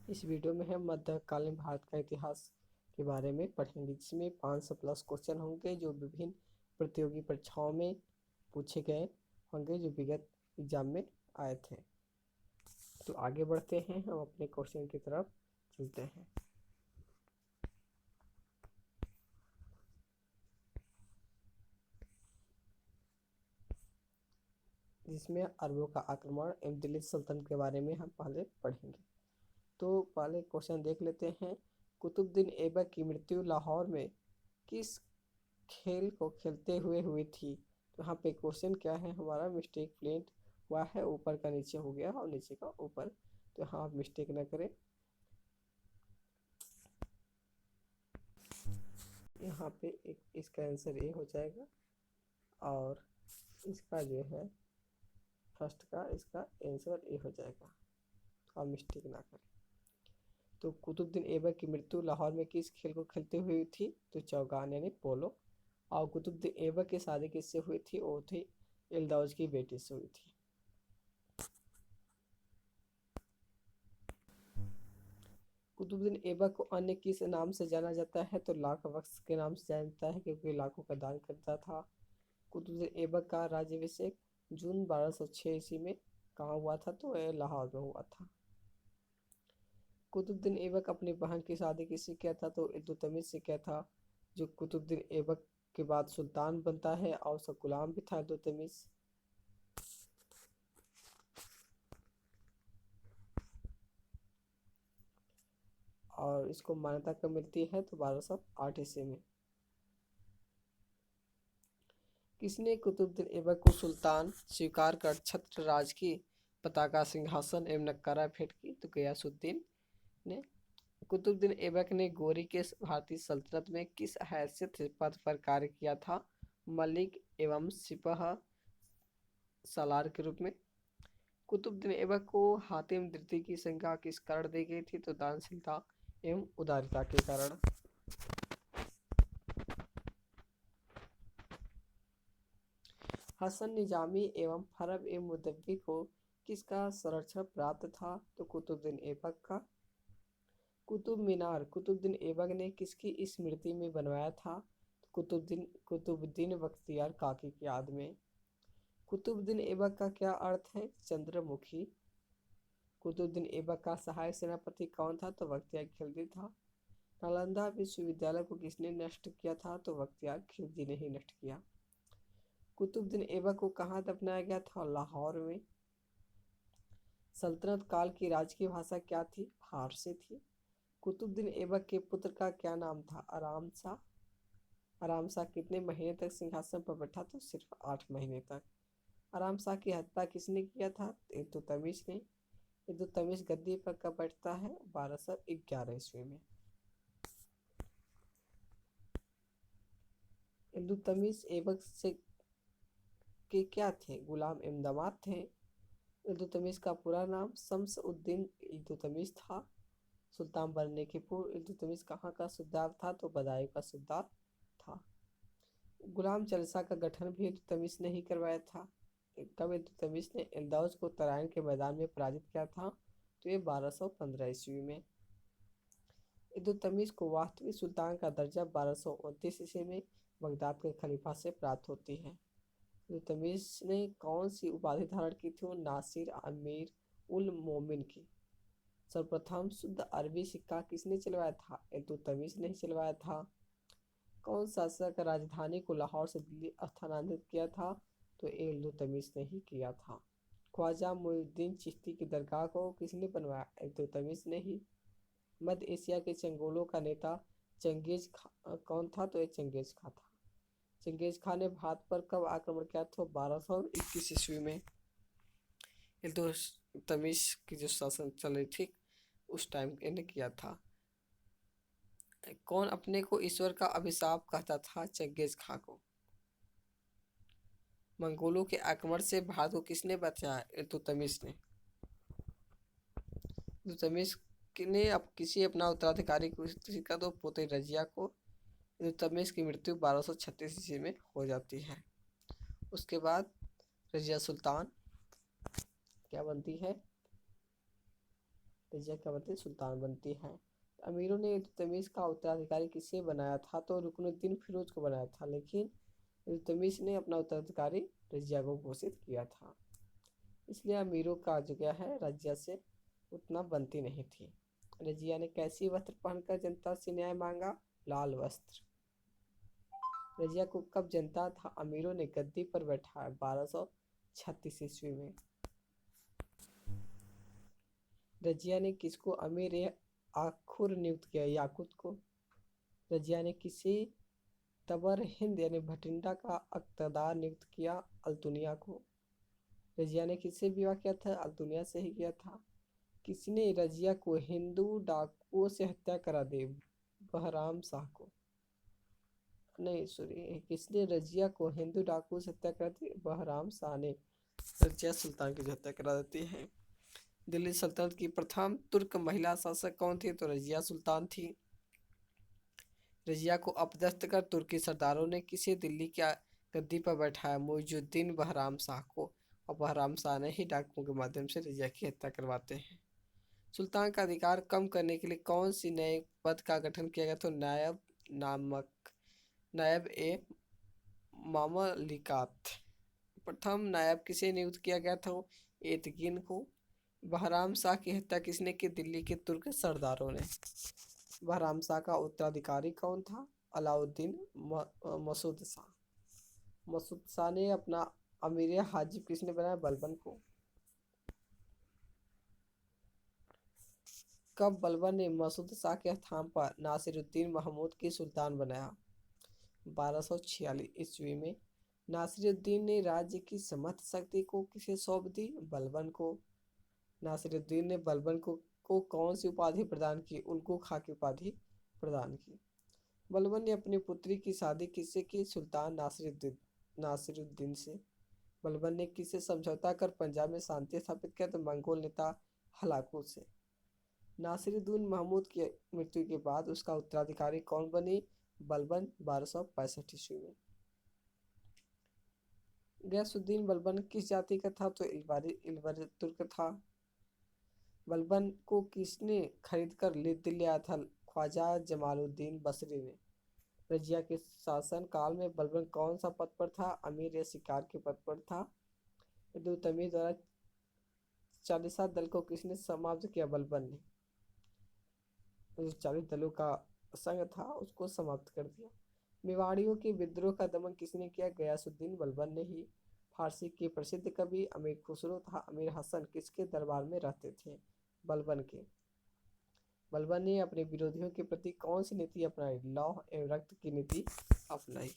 इस वीडियो में हम मध्यकालीन भारत का इतिहास के बारे में पढ़ेंगे, जिसमें 500 प्लस क्वेश्चन होंगे जो विभिन्न प्रतियोगी परीक्षाओं में पूछे गए होंगे, जो विगत एग्जाम में आए थे। तो आगे बढ़ते हैं, हम अपने क्वेश्चन की तरफ चलते हैं। जिसमें अरबों का आक्रमण एवं दिल्ली सल्तनत के बारे में हम पहले पढ़ेंगे। तो पहले क्वेश्चन देख लेते हैं। कुतुबुद्दीन ऐबक की मृत्यु लाहौर में किस खेल को खेलते हुए हुई थी? तो यहाँ पे क्वेश्चन क्या है हमारा, मिस्टेक प्लेट हुआ है, ऊपर का नीचे हो गया और नीचे का ऊपर, तो यहाँ आप मिस्टेक ना करें। यहाँ पे एक इसका आंसर ए हो जाएगा और इसका जो है फर्स्ट का इसका आंसर ए हो जाएगा, आप मिस्टेक ना करें। तो कुतुबुद्दीन ऐबक की मृत्यु लाहौर में किस खेल को खेलते हुए थी? तो चौगान यानी पोलो। और कुतुबुद्दीन ऐबक की शादी किससे हुई थी? वो थी इल्दौज की बेटी से हुई थी। कुतुबुद्दीन ऐबक को अन्य किस नाम से जाना जाता है? तो लाख बख्श के नाम से जाना जाता है, क्योंकि लाखों का दान करता था। कुतुबुद्दीन ऐबक का राज्याभिषेक जून 1206 ईस्वी में कहाँ हुआ था? तो यह लाहौर में हुआ था। कुतुबुद्दीन ऐबक अपनी बहन की शादी किससे किया था? तो इल्तुतमिश से किया था, जो कुतुबुद्दीन ऐबक के बाद सुल्तान बनता है, और उसका गुलाम भी था इल्तुतमिश। और इसको मान्यता कब मिलती है? तो 1208 ईस्वी में। किसने कुतुबुद्दीन ऐबक को सुल्तान स्वीकार कर छत्र राज की पताका, सिंहासन एवं नक्कारा भेंट की? तो गयासुद्दीन ने। कुतुबुद्दीन ऐबक ने गोरी के भारतीय सल्तनत में किस हैसियत से पद पर कार्य किया था? मलिक एवं सिपह सालार के रूप में। कुतुबुद्दीन ऐबक को हातिम द्वितीय की संज्ञा किस कारण दी गई थी? तो दानशीलता एवं उदारता के कारण। हसन निजामी एवं फरब ए मुदव्वी को किसका संरक्षण प्राप्त था? तो कुतुबुद्दीन ऐबक का। कुतुब मीनार कुतुबुद्दीन ऐबक ने किसकी स्मृति में बनवाया था? कुतुबुद्दीन बख्तियार काकी की याद में। कुतुबुद्दीन ऐबक का क्या अर्थ है? चंद्रमुखी। कुतुबुद्दीन ऐबक का सहायक सेनापति कौन था? तो बख्तियार खिलजी था। नालंदा विश्वविद्यालय को किसने नष्ट किया था? तो बख्तियार खिलजी ने ही नष्ट किया। कुतुबुद्दीन ऐबक को कहाँ दफनाया गया था? लाहौर में। सल्तनत काल की राजकीय भाषा क्या थी? फारसी थी। कुतुबुद्दीन ऐबक के पुत्र का क्या नाम था? आराम शाह। आराम शाह कितने महीने तक सिंहासन पर बैठा? तो सिर्फ 8 महीने तक। आराम शाह की हत्या किसने किया था? इल्तुतमिश ने। इल्तुतमिश गद्दी पर कब बैठता है? 1211 ईस्वी में। इल्तुतमिश ऐबक से के क्या थे? गुलाम एवं दामाद थे। इल्तुतमिश का पूरा नाम शम्स उद्दीन इल्तुतमिश था। सुल्तान बनने के पूर्व इल्तुतमिश कहाँ का सुबेदार था? तो बदायूं का सुबेदार था। गुलाम चालीसा का गठन भी इल्तुतमिश ने ही करवाया था। कब इल्तुतमिश ने इल्दौज को तराइन के मैदान में पराजित किया था? तो ये 1215 ईस्वी में। इल्तुतमिश को वास्तविक सुल्तान का दर्जा 1229 ईस्वी में बगदाद के खलीफा से प्राप्त होती है। इल्तुतमिश ने कौन सी उपाधि धारण की थी? नासिर अमीर उल मोमिन की। सर्वप्रथम शुद्ध अरबी सिक्का किसने चलवाया था? इल्तुतमिश ने ही चलवाया था। कौन शासक राजधानी को लाहौर से दिल्ली स्थानांतरित किया था? तो इल्तुतमिश ने ही किया था। ख्वाजा मुइनुद्दीन चिश्ती की दरगाह को किसने बनवाया? इल्तुतमिश ने ही। मध्य एशिया के चंगोलों का नेता चंगेज खां कौन था? तो ये चंगेज खां था। चंगेज खां ने भारत पर कब आक्रमण किया था? 1221 ईस्वी में। इल्तुतमिश की जो शासन चल रही थी उस टाइम इन्हें किया था। कौन अपने को ईश्वर का अभिशाप कहता था? चंगेज खां को। मंगोलों के आक्रमण से भारत को किसने बचाया? इल्तुतमिश ने। इल्तुतमिश ने अब किसी अपना उत्तराधिकारी घोषित कर दो पोते रजिया को। इल्तुतमिश की मृत्यु 1236 ईस्वी में हो जाती है। उसके बाद रजिया सुल्तान क्या बनती है? रजिया क्या बनती है, सुल्तान बनती है। अमीरों ने इल्तुतमिश का उत्तराधिकारी किसे बनाया था, तो रुकनुद्दीन फिरोज को बनाया था, लेकिन इल्तुतमिश ने अपना उत्तराधिकारी रजिया को घोषित किया था। इसलिए अमीरों का जो क्या है, रजिया से उतना बनती नहीं थी। रजिया ने कैसी वस्त्र पहनकर जनता से न्याय मांगा, लाल वस्त्र। रजिया को कब जनता था अमीरों ने गद्दी पर बैठाया, 1236 ईस्वी में। रजिया ने किसको अमीर आखुर नियुक्त किया, याकूत को। रजिया ने किसी तबर हिंद यानी भटिंडा का अक्तदार नियुक्त किया, अल्तुनिया को। रजिया ने किससे विवाह किया था, अल्तुनिया से ही किया था। किसने रजिया को हिंदू डाकुओं से हत्या करा दी, बहराम शाह को। नहीं सॉरी, किसने रजिया को हिंदू डाकुओं से हत्या करा दी, बहराम शाह ने रजिया सुल्तान की हत्या करा देती है। दिल्ली सल्तनत की प्रथम तुर्क महिला शासक कौन थी, तो रजिया सुल्तान थी। रजिया को अपदस्थ कर तुर्की सरदारों ने किसे दिल्ली की गद्दी पर बैठाया, मुइजुद्दीन बहराम शाह को। और बहराम शाह ने ही डाकुओं के माध्यम से रजिया की हत्या करवाते हैं। सुल्तान का अधिकार कम करने के लिए कौन सी नए पद का गठन किया गया, तो नायब ए मामलिकात। प्रथम नायब किसे नियुक्त किया गया था, एतगिन को। बहराम शाह की हत्या किसने की, दिल्ली के तुर्क सरदारों ने। बहराम शाह का उत्तराधिकारी कौन था, अलाउद्दीन मसूद शाह। मसूद शाह ने अपना अमीर हाजिब किसने बनाया, बलबन को। कब बलबन ने मसूद शाह के स्थान पर नासिरुद्दीन महमूद की सुल्तान बनाया, 1246 ईस्वी में। नासिरुद्दीन ने राज्य की समस्त शक्ति को किसे सौंप दी, बलबन को। नासिरुद्दीन ने बलबन को कौन सी उपाधि प्रदान की, उल्कू खां की उपाधि प्रदान की। बलबन ने अपनी पुत्री की शादी किससे की, सुल्तान नासिरुद्दीन से। बलबन ने किससे समझौता कर पंजाब में शांति स्थापित किया, तो मंगोल नेता हलाकू से। नासिरुद्दीन महमूद की मृत्यु के बाद उसका उत्तराधिकारी कौन बनी, बलबन, 1265 ईस्वी में। गयासुद्दीन बलबन किस जाति का था, तो इलबरी तुर्क था। बलबन को किसने खरीद कर दिल्ली आया था, ख्वाजा जमालुद्दीन बसरी ने। रजिया के शासन काल में बलबन कौन सा पद पर था, अमीर या शिकार के पद पर था। इल्तुतमिश द्वारा चालीसा दल को किसने समाप्त किया, बलबन ने। जो 40 दलों का संघ था उसको समाप्त कर दिया। मेवाड़ियों के विद्रोह का दमन किसने किया, गयासुद्दीन बलबन ने ही। फारसी के प्रसिद्ध कवि अमीर खुसरो तथा अमीर हसन किसके दरबार में रहते थे, बलबन के। बलबन ने अपने विरोधियों के प्रति कौन सी नीति अपनाई, लौह एवं रक्त की नीति अपनाई।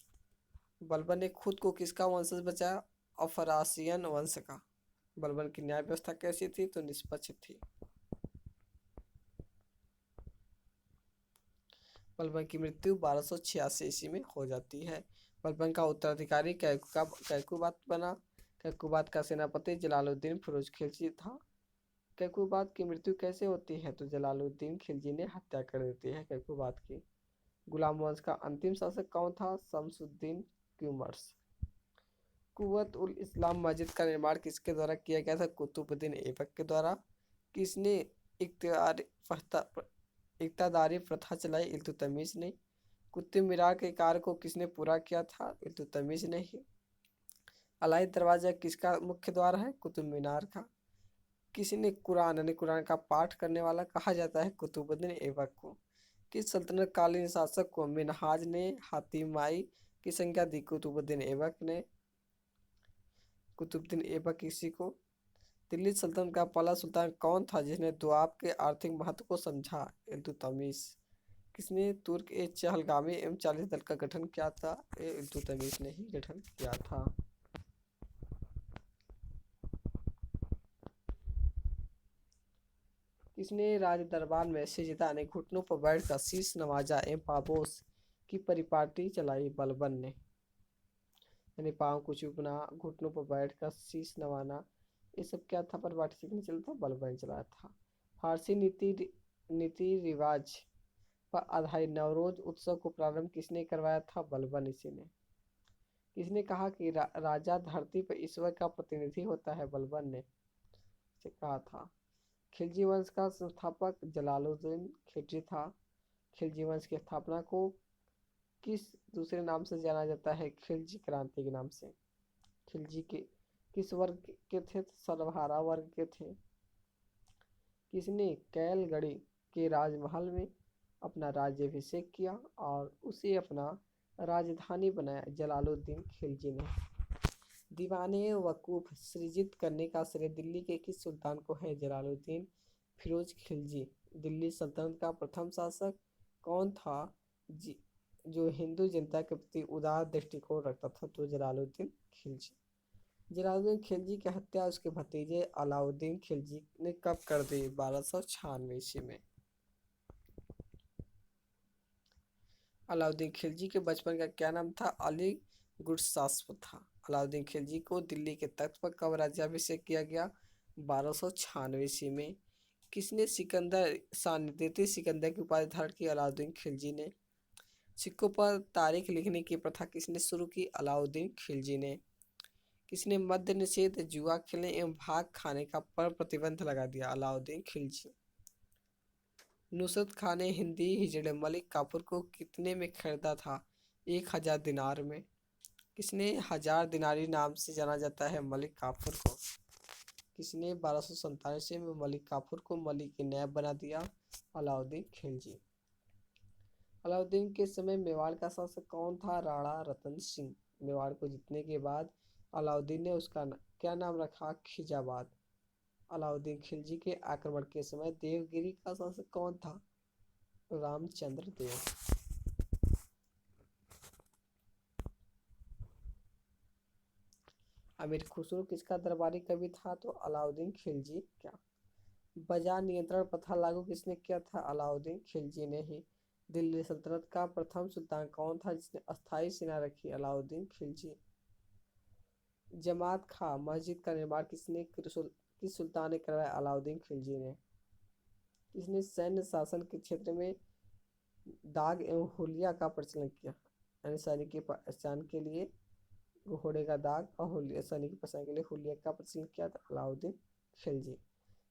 बलबन ने खुद को किसका वंशज बचाया, अफरासियन वंश का। बलबन की न्याय व्यवस्था कैसी थी, तो निष्पक्ष थी। बलबन की मृत्यु 1286 ईस्वी में हो जाती है। बलबन का उत्तराधिकारी कैकुबाद बना। कैकुबाद का सेनापति जलालुद्दीन फिरोज खिलजी था। कैकुबाद की मृत्यु कैसे होती है, तो जलालुद्दीन खिलजी ने हत्या कर देती है कैकुबाद की। गुलाम वंश का अंतिम शासक कौन था, शमसुद्दीन क्यूमर्स। कुव्वत उल इस्लाम मस्जिद का निर्माण किसके द्वारा किया गया था, कुतुबुद्दीन ऐबक के द्वारा। किसने इक्तादारी प्रथा चलाई, इल्तुतमिश ने। कुतुब मीनार के कार्य को किसने पूरा किया था, इल्तुतमिश ने ही। अलाई दरवाजा किसका मुख्य द्वार है, कुतुब मीनार का। किसने कुरान यानी कुरान का पाठ करने वाला कहा जाता है, कुतुबुद्दीन ऐबक को। किस सल्तनत कालीन शासक को मिनहाज ने हातिमाई की संज्ञा दी, कुतुबुद्दीन ऐबक ने। कुतुबुद्दीन ऐबक किसी को। दिल्ली सल्तनत का पहला सुल्तान कौन था जिसने दोआब के आर्थिक महत्व को समझा, इल्तुतमिश। किसने तुर्क ए चहलगामी एवं 40 दल का गठन किया था, इल्तुतमिश ने ही गठन किया था। किसने राज दरबार में सिजदा ने घुटनों पर बैठकर शीश नवाजा एवं पापोस की परिपाटी चलाई, बलबन ने। यानी पाँव को चूपना, घुटनों पर बैठकर शीश नवाना, ये सब क्या था, परिपाटी किसने चलता, बलबन चलाया था। फारसी नीति रिवाज पर आधारित नवरोज उत्सव को प्रारंभ किसने करवाया था, बलबन इसी ने। किसने कहा कि राजा धरती पर ईश्वर का प्रतिनिधि होता है, बलबन ने से कहा था। खिलजी वंश का संस्थापक जलालुद्दीन खिलजी था। खिलजी वंश की स्थापना को किस दूसरे नाम से जाना जाता है? खिलजी क्रांति के नाम से। खिलजी के किस वर्ग के थे? सर्वहारा वर्ग के थे। किसने कैलगढ़ी के राजमहल में अपना राज्याभिषेक किया और उसे अपना राजधानी बनाया? जलालुद्दीन खिलजी ने। दीवाने वकूफ सृजित करने का श्रेय दिल्ली के किस सुल्तान को है? जलालुद्दीन फिरोज खिलजी। दिल्ली सल्तनत का प्रथम शासक कौन था जो हिंदू जनता के प्रति उदार दृष्टिकोण रखता था? तो जलालुद्दीन खिलजी। जलालुद्दीन खिलजी की हत्या उसके भतीजे अलाउद्दीन खिलजी ने कब कर दी? 1296 ईस्वी में। अलाउद्दीन खिलजी के बचपन का क्या नाम था? अली गुरशास्प था। अलाउद्दीन खिलजी को दिल्ली के तख्त पर कब राज्याभिषेक किया गया? 1296 ईस्वी में। किसने सिकंदर द्वितीय सिकंदर की उपाधि धारण की? अलाउद्दीन खिलजी ने। सिक्कों पर तारीख लिखने की प्रथा किसने शुरू की? अलाउद्दीन खिलजी ने। किसने मद्य निषेध, जुआ खेलने एवं भाग खाने का पर प्रतिबंध लगा दिया? अलाउद्दीन खिलजी। नुसरत खान ने हिंदी हिजड़े मलिक काफूर को कितने में खरीदा था? 1000 दिनार में। किसने 1000 दिनारी नाम से जाना जाता है मलिक काफूर को? किसने 1247 में मलिक काफूर को मलिक नैब बना दिया? अलाउद्दीन खिलजी। अलाउद्दीन के समय मेवाड़ का शासक कौन था? राणा रतन सिंह। मेवाड़ को जीतने के बाद अलाउद्दीन ने उसका क्या नाम रखा? खिजाबाद। अलाउद्दीन खिलजी के आक्रमण के समय देवगिरी का शासक कौन था? रामचंद्र देव। अमीर खुसरो किसका दरबारी कवि था? तो अलाउद्दीन खिलजी क्या। बाजार नियंत्रण प्रथा लागू किसने किया था? अलाउद्दीन खिलजी ने ही। दिल्ली सल्तनत का प्रथम सुल्तान कौन था जिसने अस्थायी सेना रखी? अलाउद्दीन खिलजी। जमात खां मस्जिद का निर्माण किस सुल्तान ने करवाया? अलाउद्दीन खिलजी ने। किसने सैन्य शासन के क्षेत्र में दाग एवं हुलिया का प्रचलन किया? यानी सैनिक की पहचान के लिए घोड़े का दाग और हुलिया, सैनिक की पहचान के लिए हुलिया का प्रचलन किया था? अलाउद्दीन खिलजी।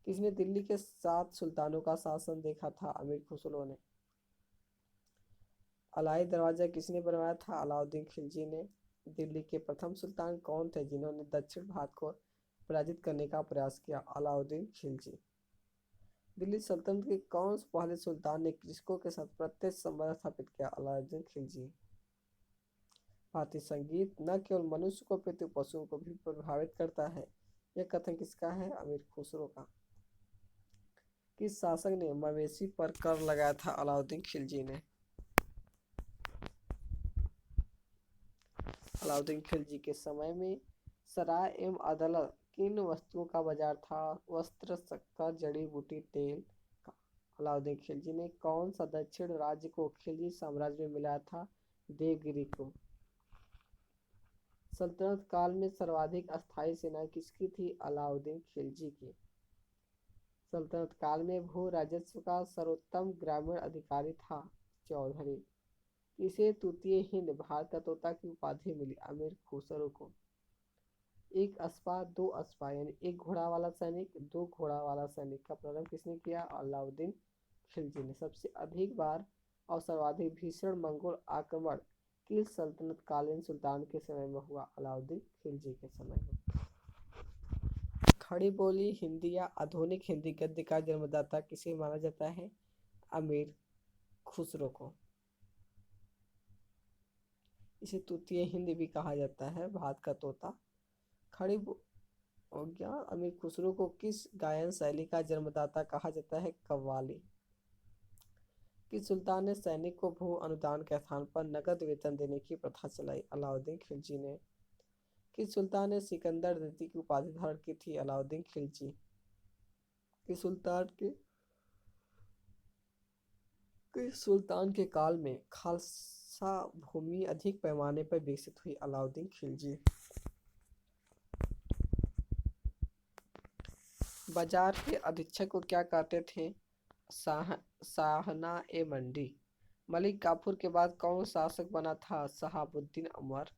किसने दिल्ली के 7 सुल्तानों का शासन देखा था? अमीर खुसरो ने। अलाई दरवाजा किसने बनवाया था? अलाउद्दीन खिलजी ने। दिल्ली के प्रथम सुल्तान कौन थे जिन्होंने दक्षिण भारत को पराजित करने का प्रयास किया? अलाउद्दीन खिलजी। दिल्ली सल्तनत के कौन से पहले सुल्तान ने कृषकों के साथ प्रत्यक्ष संबंध स्थापित किया? अलाउद्दीन खिलजी। भारतीय संगीत न केवल मनुष्य को अपितु पशुओं को भी प्रभावित करता है, यह कथन किसका है? अमीर खुसरो का। किस शासक ने मवेशी पर कर लगाया था? अलाउद्दीन खिलजी ने। अलाउद्दीन खिलजी के समय में सराय एवं अदालत किन वस्तुओं का बाजार था? वस्त्र, शक्कर, जड़ी बूटी, तेल का। अलाउद्दीन खिलजी ने कौन सा दक्षिण राज्य को खिलजी साम्राज्य में मिलाया था? देवगिरी को। सल्तनत काल में सर्वाधिक अस्थायी सेना किसकी थी? अलाउद्दीन खिलजी की। सल्तनत काल में भू राजस्व का सर्वोत्तम ग्रामीण अधिकारी था? चौधरी। किसे तृतीय हिंद भारत का तोता की उपाधि मिली? अमीर खुसरो को। एक अस्पा दो अस्पा यानी एक घोड़ा वाला सैनिक, दो घोड़ा वाला सैनिक का प्रारंभ किसने किया? अलाउद्दीन खिलजी ने। सबसे अधिक बार और सर्वाधिक भीषण मंगोल आक्रमण किस सल्तनत कालीन सुल्तान के समय में हुआ? अलाउद्दीन खिलजी के समय में। खड़ी बोली हिंदी या आधुनिक हिंदी गद्य का जन्मदाता किसे माना जाता है? अमीर खुसरो को। इसे तृतीय हिंदी भी कहा जाता है, भारत का तोता। खड़ी हो गया। अमीर खुसरो को किस गायन शैली का जन्मदाता कहा जाता है? कव्वाली। किस सुल्तान ने सैनिक को भू अनुदान के स्थान पर नगद वेतन देने की प्रथा चलाई? अलाउद्दीन खिलजी ने। किस सुल्तान ने सिकंदर द्वितीय की उपाधि धारण की थी? अलाउद्दीन खिलजी। किस सुल्तान के काल में खालसा भूमि अधिक पैमाने पर विकसित हुई? अलाउद्दीन खिलजी। बाजार के अधीक्षक को क्या कहते थे? साहना ए मंडी। मलिक काफूर के बाद कौन शासक बना था? शहाबुद्दीन अमर।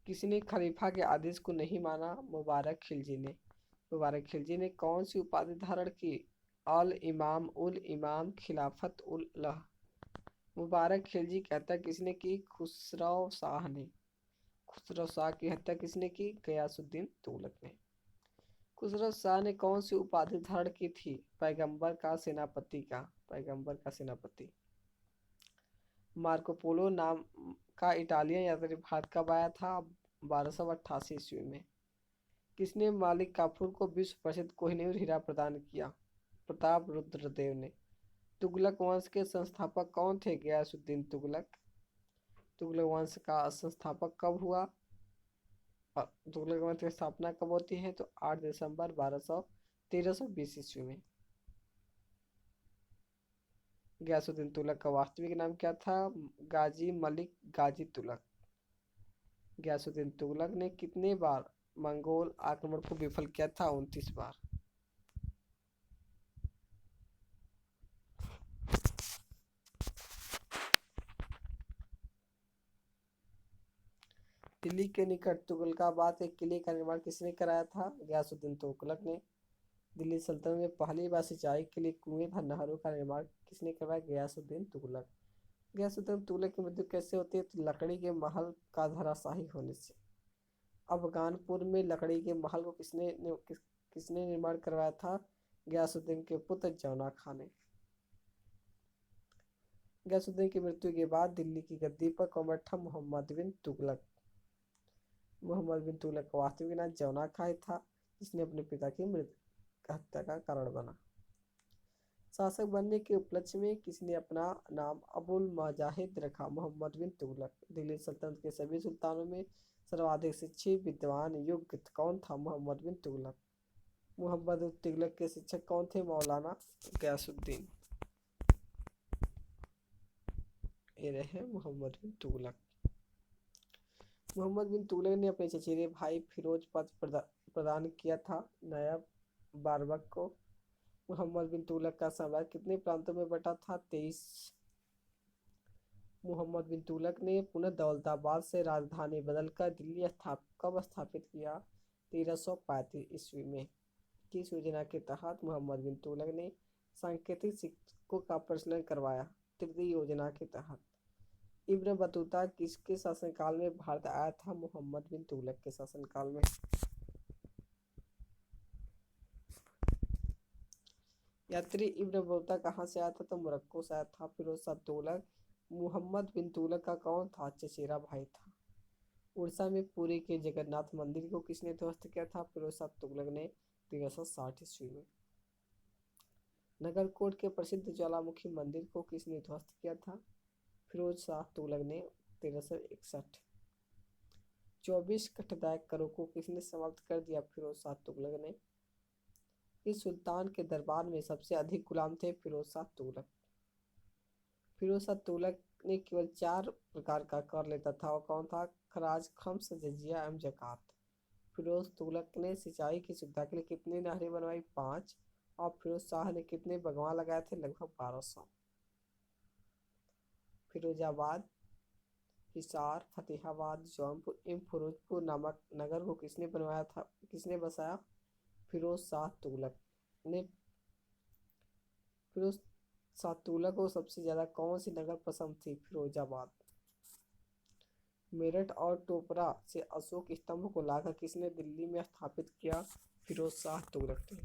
किसने खलीफा के आदेश को नहीं माना? मुबारक खिलजी ने। मुबारक खिलजी ने कौन सी उपाधि धारण की? अल इमाम उल इमाम खिलाफत उल लह। मुबारक खिलजी की हत्या किसने की? खुसरो शाह ने। खुसरो शाह की हत्या किसने की? गयासुद्दीन तुगलक ने। खुसरो शाह ने कौन सी उपाधि धारण की थी? पैगंबर का सेनापति का। पैगंबर का सेनापति। मार्को पोलो नाम का इटालियन यात्री भारत कब आया था? 1288 ईस्वी में। किसने मालिक काफूर को विश्व प्रसिद्ध कोहिनूर हीरा प्रदान किया? प्रताप रुद्रदेव ने। तुगलक वंश के संस्थापक कौन थे? गयासुद्दीन तुगलक। तुगलक वंश का संस्थापक कब हुआ? तुगलक वंश की स्थापना कब होती है? तो 8 दिसंबर 1320 ईस्वी में। गयासुद्दीन तुगलक का वास्तविक नाम क्या था? गाजी मलिक गाजी तुगलक। गयासुद्दीन तुगलक ने कितने बार मंगोल आक्रमण को विफल किया था? 29 बार। दिल्ली के निकट तुगलकाबाद के किले का निर्माण किसने कराया था? गयासुद्दीन तुगलक ने। दिल्ली सल्तनत में पहली बार सिंचाई के लिए कुएं व नहरों का निर्माण किसने करवाया? गयासुद्दीन तुगलक। गयासुद्दीन तुगलक की मृत्यु कैसे होती है? तो लकड़ी के महल का धराशायी होने से। अफगानपुर में लकड़ी के महल को किसने निर्माण करवाया था? गयासुद्दीन के पुत्र जौना खान ने। गयासुद्दीन की मृत्यु के बाद दिल्ली की गद्दी पर कौन बैठा? मोहम्मद बिन तुगलक। मोहम्मद बिन तुगलक का वास्तविक नाम जौना खान था, जिसने अपने पिता की हत्या का कारण बना। शासक बनने के उपलक्ष्य में किसने अपना नाम अबुल मजाहिद रखा? मोहम्मद बिन तुगलक। दिल्ली सल्तनत के सभी सुल्तानों में सर्वाधिक शिक्षित विद्वान योग्य कौन था? मोहम्मद बिन तुगलक। मोहम्मद बिन तुगलक के शिक्षक कौन थे? मौलाना गयासुद्दीन। ये रहे मोहम्मद बिन तुगलक। मोहम्मद बिन तुगलक ने अपने चचेरे भाई फिरोज पद प्रदान किया था नायब बारबक को। मोहम्मद बिन तुगलक का साम्राज्य कितने प्रांतों में बटा था? 23। मोहम्मद बिन तुगलक ने पुनः दौलताबाद से राजधानी बदलकर दिल्ली कब स्थापित किया? 1335 ईस्वी में। किस योजना के तहत मोहम्मद बिन तुगलक ने सांकेतिक सिक्कों का प्रचलन करवाया? तृतीय योजना के तहत। इब्न बतूता किसके शासनकाल में भारत आया था? मोहम्मद बिन तुगलक के शासनकाल में। यात्री इब्न बतूता कहाँ से आया था? तो मोरक्को से आया था। फिरोज शाह तुगलक मोहम्मद बिन तुगलक का कौन था? चचेरा भाई था। उड़ीसा में पुरी के जगन्नाथ मंदिर को किसने ध्वस्त किया था? फिरोज शाह तुगलक ने 1360 ईस्वी में। नगरकोट के प्रसिद्ध ज्वालामुखी मंदिर को किसने ध्वस्त किया था? फिरोज शाह तुगलक ने 1361। 24 कष्टदायक करों को किसने समाप्त कर दिया? फिरोज शाह तुगलक ने। इस सुल्तान के दरबार में सबसे अधिक गुलाम थे? फिरोज शाह तुगलक। फिरोज शाह तुगलक ने केवल 4 प्रकार का कर लेता था, और कौन था? खराज, खम्स, जजिया एवं जकात। फिरोज तुगलक ने सिंचाई की सुविधा के लिए कितनी नहरें बनवाई? 5। और फिरोज शाह ने कितने बागवान लगाए थे? लगभग 1200। फिरोजाबाद, हिसार, फतेहाबाद, जौनपुर एवं फिरोजपुर नामक नगर को किसने बनवाया था? किसने बसाया? फिरोज शाह तुगलक ने। फिरोज शाह तुगलक को सबसे ज्यादा कौन सी नगर पसंद थी? फिरोजाबाद। मेरठ और टोपरा से अशोक स्तंभ को लाकर किसने दिल्ली में स्थापित किया? फिरोज शाह तुगलक ने।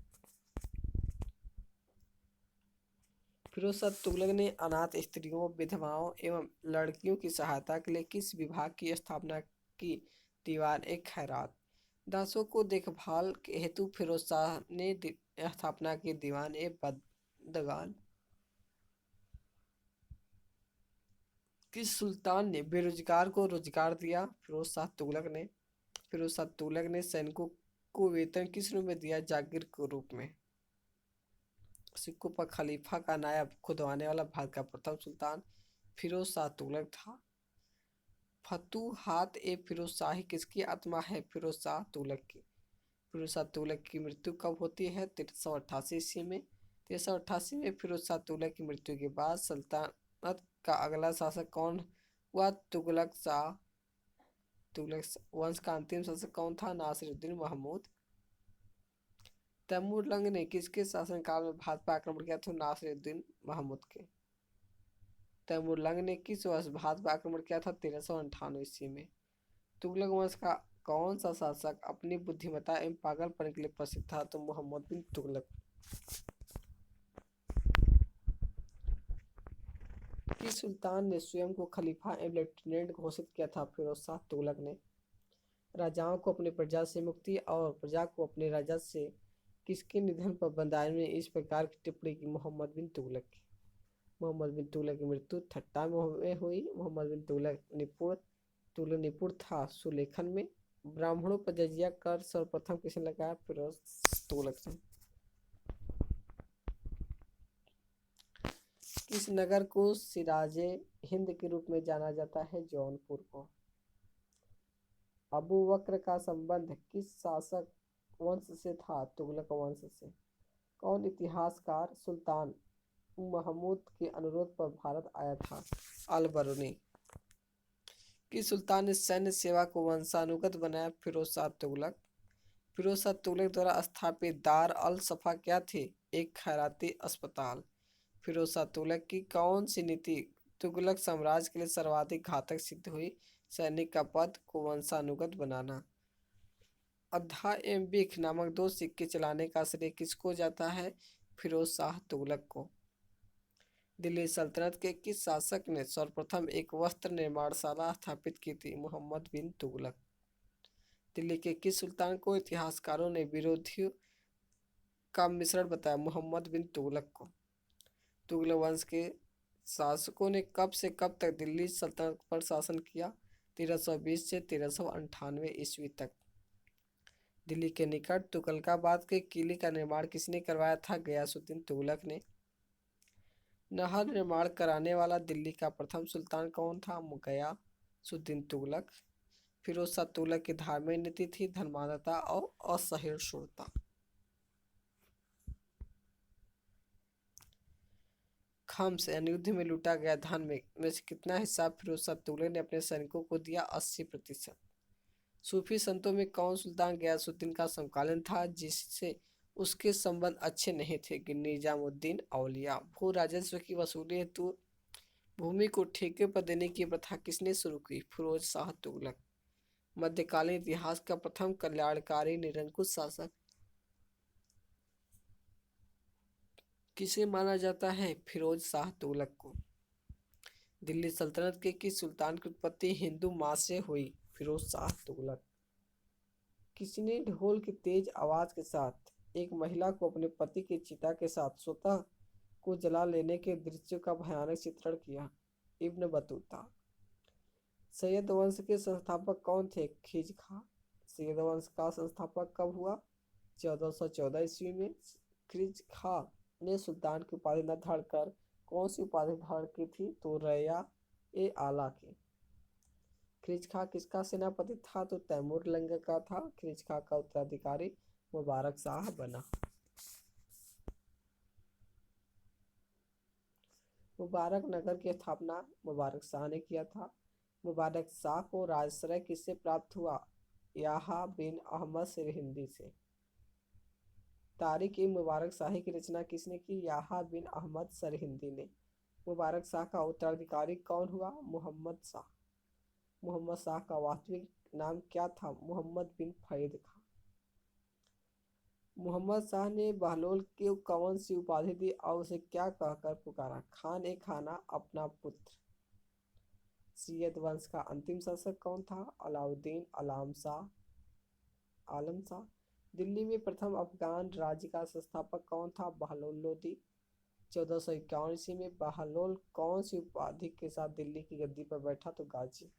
फिरोज शाह तुगलक ने अनाथ स्त्रियों, विधवाओं एवं लड़कियों की सहायता के लिए किस विभाग की स्थापना की? दीवान ए खैरात। दासों को देखभाल के हेतु फिरोज शाह ने स्थापना की दीवान ए बदगान। किस सुल्तान ने बेरोजगार को रोजगार दिया? फिरोज शाह तुगलक ने। फिरोज शाह तुगलक ने सैनिकों को वेतन किस रूप में दिया? जागीर के रूप में। सिक्कों पर खलीफा का नायब खुदवाने वाला भारत का प्रथम सुल्तान फिरोज शाह तुगलक था। फतूहात ए फिरोज शाही किसकी आत्मा है? फिरोज शाह तुगलक की। फिरोज शाह तुगलक की मृत्यु कब होती है? 1388 ईस्वी में। 1388 में फिरोज शाह तुगलक की मृत्यु के बाद सल्तनत का अगला शासक कौन हुआ? तुगलक शाह। तुगलक वंश का अंतिम शासक कौन था? नासिरुद्दीन महमूद तैमूरलंग ने किसके शासनकाल में भारत पर आक्रमण किया था? नासिरुद्दीन महमूद के। तैमूरलंग ने किस वर्ष भारत पर आक्रमण किया था? 1398 में। तुगलक वंश का कौन सा शासक अपनी बुद्धिमत्ता एवं पागलपन के लिए प्रसिद्ध था? तो मोहम्मद बिन तुगलक। किस सुल्तान ने स्वयं को खलीफा एवं लेफ्टिनेंट घोषित किया था? फिरोज शाह तुगलक ने। राजाओं को अपनी प्रजा से मुक्ति और प्रजा को अपने राजा से किसके निधन पर बंदायन ने इस प्रकार की टिप्पणी की? मोहम्मद बिन तुगलक की। मोहम्मद बिन तुगलक की मृत्यु ठट्टा में हुई। मोहम्मद बिन तुगलक निपुण था सुलेखन में। ब्राह्मणों पर जजिया कर सर्वप्रथम किसने लगाया? फिरोज तुगलक ने। किस नगर को सिराजे हिंद के रूप में जाना जाता है? जौनपुर को। अबू बकर का संबंध किस शासक वंश से था? तुगलक वंश से। कौन इतिहासकार सुल्तान महमूद के अनुरोध पर भारत आया था? अल बरूनी। किस सुल्तान ने सैन्य सेवा को वंशानुगत बनाया? फिरोज शाह तुगलक। फिरोज शाह तुगलक द्वारा स्थापित दार अल सफा क्या थे? एक खैराती अस्पताल। फिरोज शाह तुगलक की कौन सी नीति तुगलक साम्राज्य के लिए सर्वाधिक घातक सिद्ध हुई? सैनिक का पद को वंशानुगत बनाना। अद्धा एवं बिख नामक दो सिक्के चलाने का श्रेय किसको जाता है? फिरोज शाह तुगलक को। दिल्ली सल्तनत के किस शासक ने सर्वप्रथम एक वस्त्र निर्माणशाला स्थापित की थी? मोहम्मद बिन तुगलक। दिल्ली के किस सुल्तान को इतिहासकारों ने विरोधियों का मिश्रण बताया? मोहम्मद बिन तुगलक को। तुगलक वंश के शासकों ने कब से कब तक दिल्ली सल्तनत पर शासन किया? 1320 से 1398 ईस्वी तक। दिल्ली के निकट तुगलकाबाद के किले का निर्माण किसने करवाया था? गयासुद्दीन तुगलक ने। नहर निर्माण कराने वाला दिल्ली का प्रथम सुल्तान कौन था? गयासुद्दीन तुगलक। फिरोज शाह तुगलक की धार्मिक नीति थी धर्मांधता और असहिष्णुता। खम्स यानी युद्ध में लूटा गया धन में से कितना हिस्सा फिरोज शाह तुगलक ने अपने सैनिकों को दिया? 80%। सूफी संतों में कौन सुल्तान गयासुद्दीन का समकालीन था जिससे उसके संबंध अच्छे नहीं थे? निजामुद्दीन औलिया। भू राजस्व की वसूली हेतु भूमि को ठेके पर देने की प्रथा किसने शुरू की? फिरोज शाह तुगलक। मध्यकालीन इतिहास का प्रथम कल्याणकारी निरंकुश शासक किसे माना जाता है? फिरोज शाह तुगलक को। दिल्ली सल्तनत के किस सुल्तान की उत्पत्ति हिंदू माँ से हुई? फिरोज शाह तुगलक। किसने ढोल की तेज आवाज के साथ एक महिला को अपने पति की चिता के साथ स्वतः को जला लेने के दृश्य का भयानक चित्रण किया? Ibn Battuta. सैयद वंश के संस्थापक कौन थे? खिज खां। सैयद वंश का संस्थापक कब हुआ? 1414 ईस्वी में। खिज खां ने सुल्तान की उपाधि न धारण कर कौन सी उपाधि धारण की थी? तो रया ए आला की। खिज खां किसका सेनापति था? तो तैमूर लंग का था। खिज खां का उत्तराधिकारी मुबारक शाह बना। मुबारक नगर की स्थापना मुबारक शाह ने किया था। मुबारक शाह को राजश्रय किससे प्राप्त हुआ? याहा बिन अहमद सरहिंदी से। तारिक ई मुबारक शाही की रचना किसने की? याहा बिन अहमद सरहिंदी ने। मुबारक शाह का उत्तराधिकारी कौन हुआ? मोहम्मद शाह। मोहम्मद शाह का वास्तविक नाम क्या था? मोहम्मद बिन फैद खां। मोहम्मद शाह ने बहलोल को कौन सी उपाधि दी और उसे क्या कहकर पुकारा? खान ए खाना, अपना पुत्र। सैयद वंश का अंतिम शासक कौन था? अलाउद्दीन आलम शाह। दिल्ली में प्रथम अफगान राज्य का संस्थापक कौन था? बहलोल लोदी। 1451 ईस्वी में बहलोल कौन सी उपाधि के साथ दिल्ली की गद्दी पर बैठा? तो गाजी।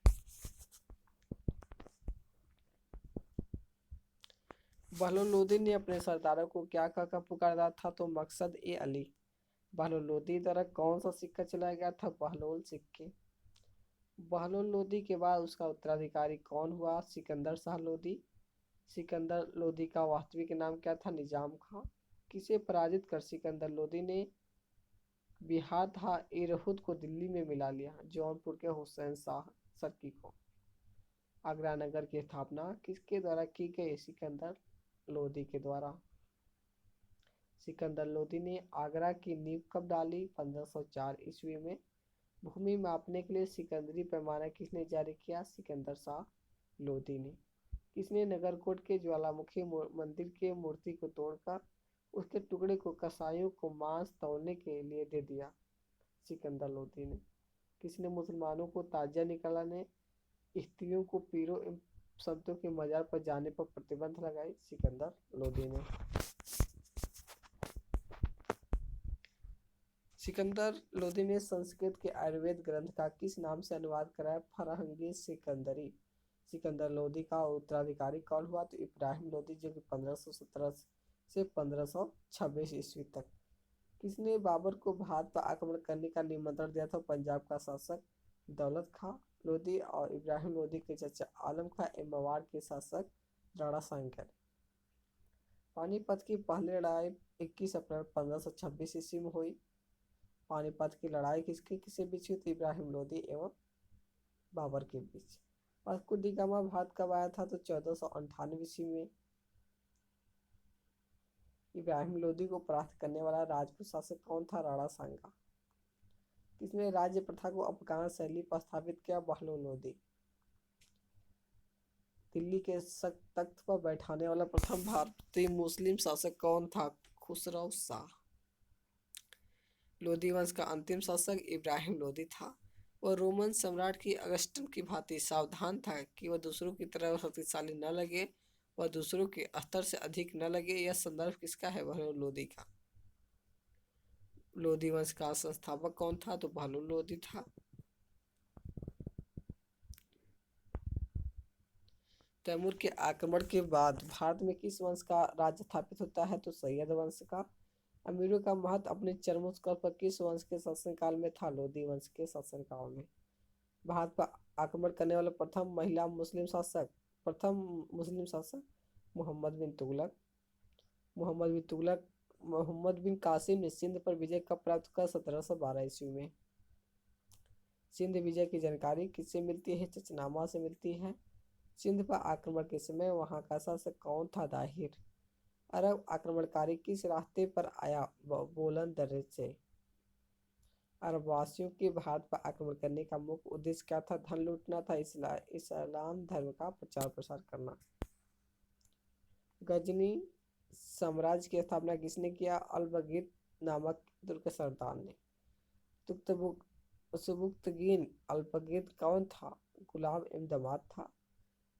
बहलोल लोदी ने अपने सरदारों को क्या कहकर पुकारा था? तो मकसद ए अली। बहलोल लोदी द्वारा कौन सा सिक्का चलाया गया था? बहलोल सिक्के। बहलोल लोदी के बाद उसका उत्तराधिकारी कौन हुआ? सिकंदर शाह लोदी। सिकंदर लोदी का वास्तविक नाम क्या था? निजाम खां। किसे पराजित कर सिकंदर लोदी ने बिहार था इरहुद को दिल्ली में मिला लिया? जौनपुर के हुसैन शाह सर्की को। आगरा नगर की स्थापना किसके द्वारा की गई? सिकंदर लोदी के द्वारा। सिकंदर लोदी ने आगरा की नींव कब डाली? 1504 ईस्वी में। भूमि मापने के लिए सिकंदरी पैमाना किसने जारी किया? सिकंदर शाह लोदी ने। किसने नगरकोट के ज्वालामुखी मंदिर के मूर्ति को तोड़कर उसके टुकड़े को कसाईयों को मांस तौलने के लिए दे दिया? सिकंदर लोदी ने। किसने मुसलमानों को ताजिया निकालने, स्त्रियों को पीरों एवं संतों के मजार पर जाने पर प्रतिबंध लगाई? सिकंदर लोदी ने। सिकंदर लोदी ने संस्कृत के आयुर्वेद ग्रंथ का किस नाम से अनुवाद कराया? फरहंगी सिकंदरी। सिकंदर लोदी का उत्तराधिकारी कौन हुआ? तो इब्राहिम लोदी, जो कि 1517 से 1526 ईस्वी तक। किसने बाबर को भारत पर आक्रमण करने का निमंत्रण दिया था? पंजाब का शासक दौलत खां लोदी और इब्राहिम लोदी के चचा आलम खां एवं मेवाड़ के शासक राणा सांगर। पानीपत की पहली लड़ाई 21 अप्रैल 1526 ईस्वी में हुई। पानीपत की लड़ाई किसके बीच हुई? तो इब्राहिम लोदी एवं बाबर के बीच। वास्को डी गामा भारत कब आया था? तो 1498 ईस्वी में। इब्राहिम लोदी को परास्त करने वाला राजपूत शासक कौन था? राणा सांगा। किसने राज्य प्रथा को अफगान शैली पर स्थापित किया? बहलोल लोदी। दिल्ली के तख्त पर बैठाने वाला प्रथम भारतीय मुस्लिम शासक कौन था? खुसरो शाह। लोदी वंश का अंतिम शासक इब्राहिम लोदी था। वह रोमन सम्राट की अगस्टन की भांति सावधान था कि वह दूसरों की तरह शक्तिशाली न लगे, वह दूसरों के स्तर से अधिक न लगे। यह संदर्भ किसका है? बहलोल लोदी का। लोदी वंश का संस्थापक कौन था? तो बहलोल लोदी था। तैमूर के आक्रमण के बाद भारत में किस वंश का राज्य स्थापित होता है? तो सैयद वंश का। अमीरों का महत्व अपने चरमोत्कर्ष पर किस वंश के शासनकाल में था? लोदी वंश के शासनकाल में। भारत पर आक्रमण करने वाला प्रथम महिला मुस्लिम शासक, मोहम्मद बिन तुगलक। मोहम्मद बिन कासिम ने सिंध पर विजय कब प्राप्त किया? 1712 ईस्वी में। सिंध विजय की जानकारी किससे मिलती है? चचनामा से मिलती है। सिंध पर आक्रमण के समय वहां का शासक कौन था? दाहिर। अरब आक्रमणकारी किस रास्ते पर आया? बोलन दर्रे से। अरबवासियों के भारत पर आक्रमण करने का मुख्य उद्देश्य क्या था? धन लूटना था, इस्लाम धर्म का प्रचार प्रसार करना। गजनी साम्राज्य की स्थापना किसने किया? अल्बगित नामक तुर्क सरदार ने। सुबुक्तगीन अल्पगित कौन था? गुलाम एवं दामाद था।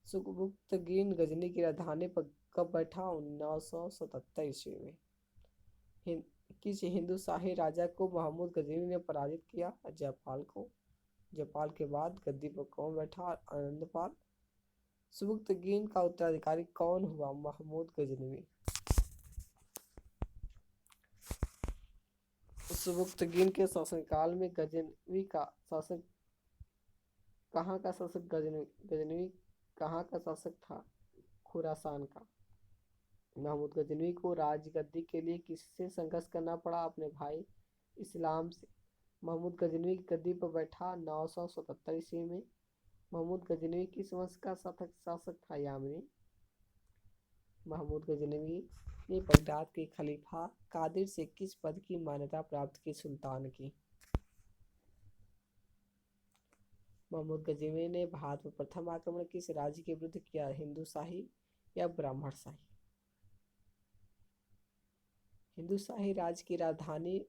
सुबुक्तगीन गजनी की राजधानी पर कब बैठा? 1977 ईस्वी में। किस हिंदू शाही राजा को महमूद गजनी ने पराजित किया? जयपाल को। जयपाल के बाद गद्दी पर कौन बैठा? आनंदपाल। सुबुक्तगीन का उत्तराधिकारी कौन हुआ? महमूद गजनवी। सुबुक्तगीन के शासनकाल में गजनवी का शासक कहाँ का शासक? गजनवी कहाँ का शासक था? खुरासान का। महमूद गजनवी को राजगद्दी के लिए किससे संघर्ष करना पड़ा? अपने भाई इस्लाम से। महमूद गजनवी की गद्दी पर बैठा 977 ईस्वी में। महमूद गजनवी किस वंश का शासक था? यामिनी। महमूद गजनवी ने बगदाद के खलीफा कादिर से किस पद की मान्यता प्राप्त की? सुल्तान की। महमूद गजनवी ने भारत में प्रथम आक्रमण किस राज्य के विरुद्ध किया? हिंदू शाही या ब्राह्मण शाही? हिंदू शाही राज्य की राजधानी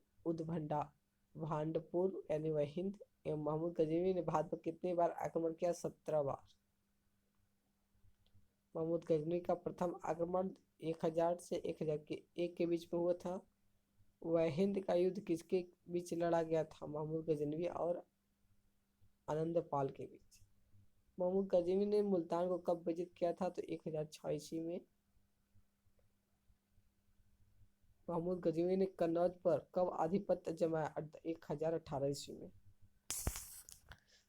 भांडपुर यानी वह हिंद एवं महमूद गजनवी ने भारत पर कितनी बार आक्रमण किया? 17 बार। महमूद गजनवी का प्रथम आक्रमण 1000 से 1001 के बीच में हुआ था। वह हिंद का युद्ध किसके बीच लड़ा गया था? महमूद गजनवी और आनंदपाल के बीच। महमूद गजनवी ने मुल्तान को कब विजित किया था? तो 1006 ईस्वी में। महमूद गजनवी ने कन्नौज पर कब आधिपत्य जमाया? 1018 ईस्वी में।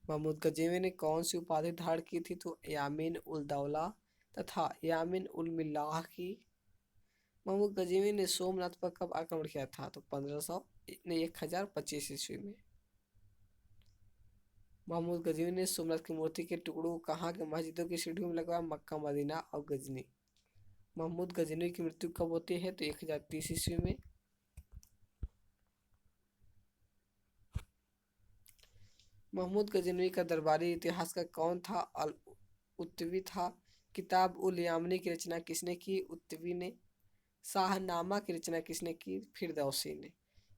महमूद गजनवी ने कौन सी उपाधि धारण की थी? तो यामीन उल दौला तथा यामीन उल मिल्लाह की। महमूद गजनवी ने सोमनाथ पर कब आक्रमण किया था? तो 1025 ईस्वी में। महमूद गजनवी ने सोमनाथ की मूर्ति के टुकड़ों को कहाँ के मस्जिदों की सीढ़ियों में लगवाया? मक्का, मदीना और गजनी। महमूद गजनवी की मृत्यु कब होती है? तो 1030 ईस्वी में। महमूद गजनवी का दरबारी इतिहास का कौन था? अल उत्तवी था। किताब उल यामनी की रचना किसने की? उत्तवी ने। शाहनामा की रचना किसने की? फिरदौसी ने।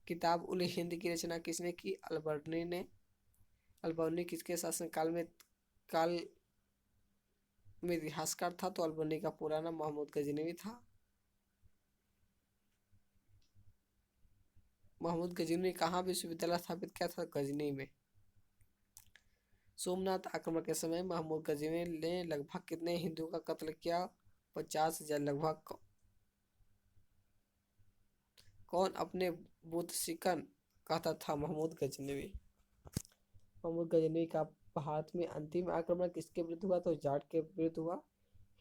किताब उल हिंद की रचना किसने की? अलबर्नी ने। अलबर्नी किसके शासनकाल में काल में इतिहासकार था? तो अलबर्नी का पूरा नाम महमूद गजनवी था। महमूद गजनवी ने कहाँ विश्वविद्यालय स्थापित किया था? गजनी में। सोमनाथ आक्रमण के समय महमूद गजनवी ने लगभग कितने हिंदुओं का कत्ल किया? 50,000 लगभग। कौन अपने बुत शिकन कहता था? महमूद गजनवी। महमूद गजनवी का भारत में अंतिम आक्रमण किसके विरुद्ध हुआ? तो जाट के विरुद्ध हुआ।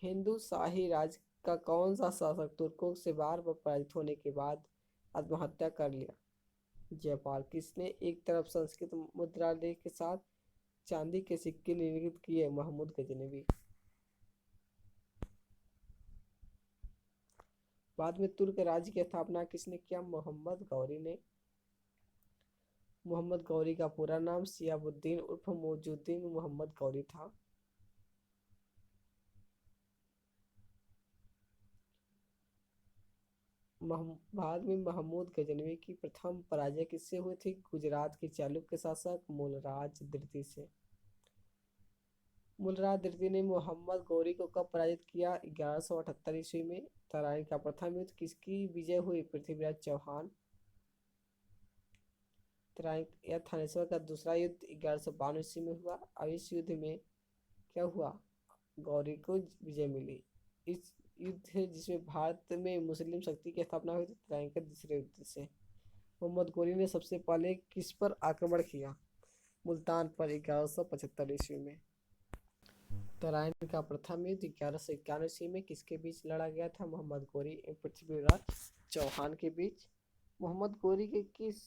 हिंदू शाही राज का कौन सा शासक तुर्कों से बार बार पराजित होने के बाद आत्महत्या कर लिया? जयपाल। किसने एक तरफ संस्कृत मुद्रा लेख के साथ चांदी के सिक्के निर्मित किए? महमूद गजनवी। बाद में तुर्क राज्य की स्थापना किसने किया? मोहम्मद गौरी ने। मोहम्मद गौरी का पूरा नाम सियाबुद्दीन उर्फ मौजूद्दीन मोहम्मद गौरी था। बाद में महमूद गजनवी की प्रथम पराजय किससे हुई थी? गुजरात के चालुक्य शासक मूलराज द्वितीय से। मूलराज द्वितीय ने मोहम्मद गौरी को कब पराजित किया? 1178 ईस्वी में। तराइन का प्रथम युद्ध किसकी विजय हुई? पृथ्वीराज चौहान। तराइन या थानेश्वर का दूसरा युद्ध 1152 ईस्वी में हुआ। अब इस युद्ध में क्या हुआ? गौरी को विजय मिली। इस युद्ध जिसमें भारत में मुस्लिम शक्ति की स्थापना हुई थी, तराइन के दूसरे युद्ध से। मोहम्मद गौरी ने सबसे पहले किस पर आक्रमण किया? मुल्तान पर 1175 ईस्वी में। तराइन का प्रथम युद्ध 1191 ईस्वी में किसके बीच लड़ा गया था? मोहम्मद गौरी एवं पृथ्वीराज चौहान के बीच। मोहम्मद गौरी के किस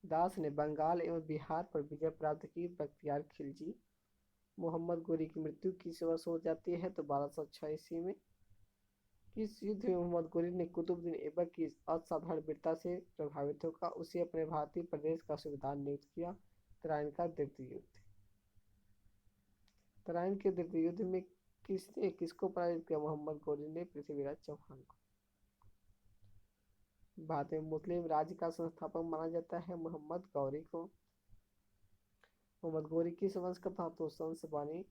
दास ने बंगाल एवं बिहार पर विजय प्राप्त की? बख्तियार खिलजी। मोहम्मद गौरी की मृत्यु किस वर्ष हो जाती है? तो 1206 ईस्वी में। किस युद्ध में मोहम्मद गौरी ने कुतुबुद्दीन ऐबक की असाधारण वीरता से प्रभावित होकर उसे अपने भारतीय प्रदेश का सूबेदार नियुक्त किया? तराइन का द्वितीय युद्ध। तराइन के द्वितीय युद्ध में किसने किसको पराजित किया? मोहम्मद गौरी ने पृथ्वीराज चौहान को। भारत में मुस्लिम राज्य का संस्थापक माना जाता है मोहम्मद गौरी को। मोहम्मद गौरी किस वंश का था? तो वंशवानी।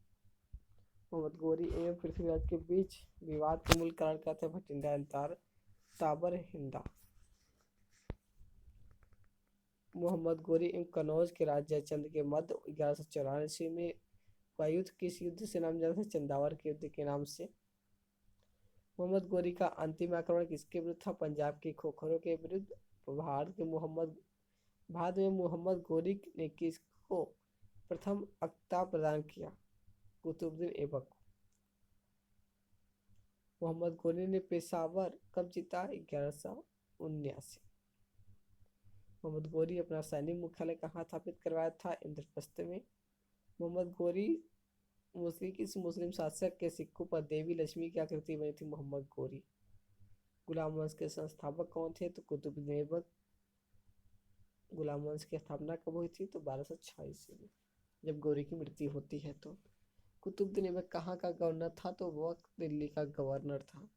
मोहम्मद गौरी एवं पृथ्वीराज के बीच विवाद के मूल कारण क्या थे? भटिंडा एल्तार ताबर हिंदा। मोहम्मद गौरी एवं कनौज के राजा चंद के मध्य 1194 ईस्वी में हुआ युद्ध किस युद्ध से नाम जाता है? चंदावर के युद्ध के नाम से। मोहम्मद गौरी का अंतिम आक्रमण किसके विरुद्ध था? पंजाब के खोखरों के विरुद्ध। भारत में मोहम्मद गौरी ने किसको प्रथम अक्ता प्रदान किया? कुतुबुद्दीन ऐबक को। मोहम्मद गौरी ने पेशावर कब जीता? 1179। मोहम्मद गौरी अपना सैनिक मुख्यालय कहाँ स्थापित करवाया था? इंद्रप्रस्थ में। मोहम्मद गौरी किस मुस्लिम शासक के सिक्कों पर देवी लक्ष्मी की आकृति बनी थी? मोहम्मद गौरी। गुलाम वंश के संस्थापक कौन थे? तो कुतुबुद्दीन ऐबक। गुलाम वंश की स्थापना कब हुई थी? तो 1206 ईस्वी में, जब गौरी की मृत्यु होती है। तो कुतुबुद्दीन ऐबक कहाँ का गवर्नर था? तो वह दिल्ली का गवर्नर था।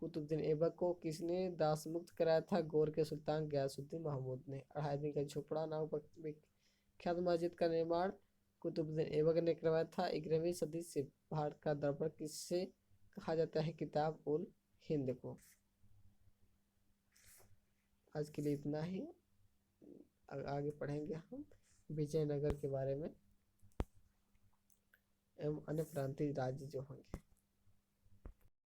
कुतुबुद्दीन ऐबक को किसने दास मुक्त कराया था? गौर के सुल्तान गयासुद्दीन महमूद ने। 2.5 दिन का झोपड़ा नामक विख्यात मस्जिद का निर्माण कुतुबुद्दीन ऐबक ने करवाया था। 11वीं सदी से भारत का दर्पण किससे कहा जाता है? किताब उल हिंद को। आज के लिए इतना ही। आगे पढ़ेंगे हम विजयनगर के बारे में एवं अन्य प्रांतीय राज्य जो होंगे।